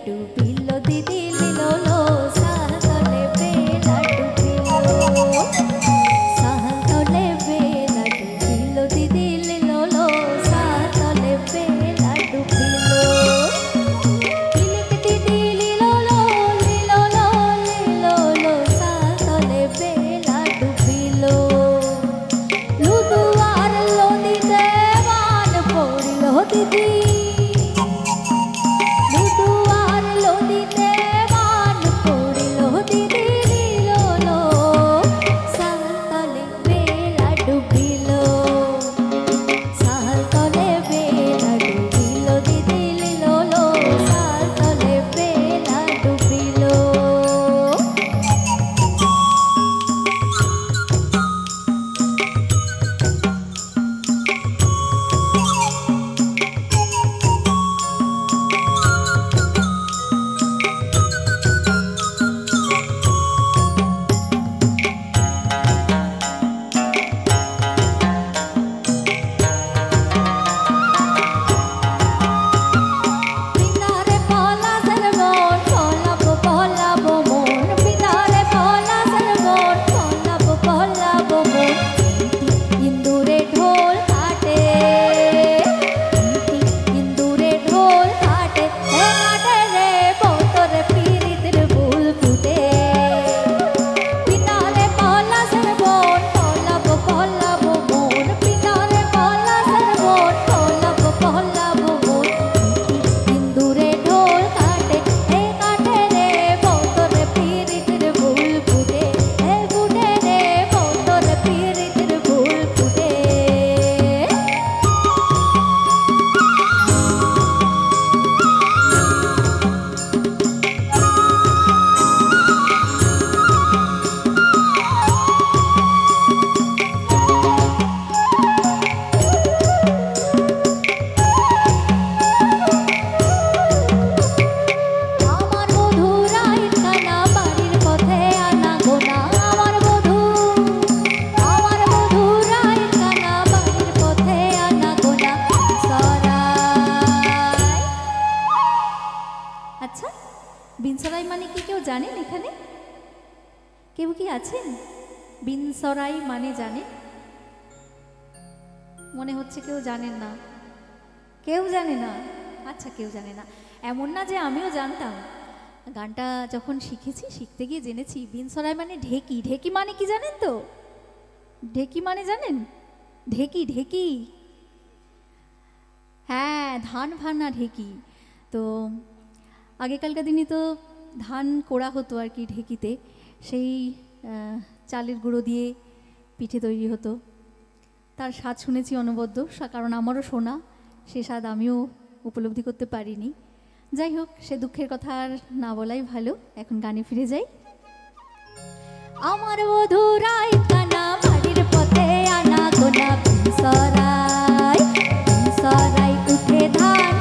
डूबिलो दीदी लीलो लो सहतले बेला डूबिलो सहतले बेला डूबिलो दीदी लीलो लो सहतले बेला डूबिलो इलिक दीदी लीलो लो सहतले बेला डूबिलो लुदुआर लोदी देवान पड़िलो दीदी बिनसराई माने कि केउ जानेन एखाने केउ कि आछेन बिनसराई माने जानेन मने होच्छे केउ जानेन ना केउ जाने ना अच्छा केउ जाने ना एमन ना जे आमिओ जानताम गानटा जखन शिखेछि शिखते गिये जेनेछि बिनसराई माने ढेकी ढेकी माने कि जानेन तो ढेकी माने जानेन ढेकी ढेकी हाँ धान भाना ढेकी तो आगेकालकार दिने तो धान कोड़ा हतो आर कि ढेकिते सेई चालेर गुड़ो दिए पिठे तैरी हतो तार स्वाद शुनेछि अनबद्ध कारण आमारो शोना से स्वाद आमिओ उपलब्धि करते पारिनी যাই হোক সে দুঃখের কথা আর না বলাই ভালো এখন গানে ফিরে যাই আমার বধুরাই কানা বাড়ির পথে আনা গোনা বিনসরাই বিনসরাই উঠে ধান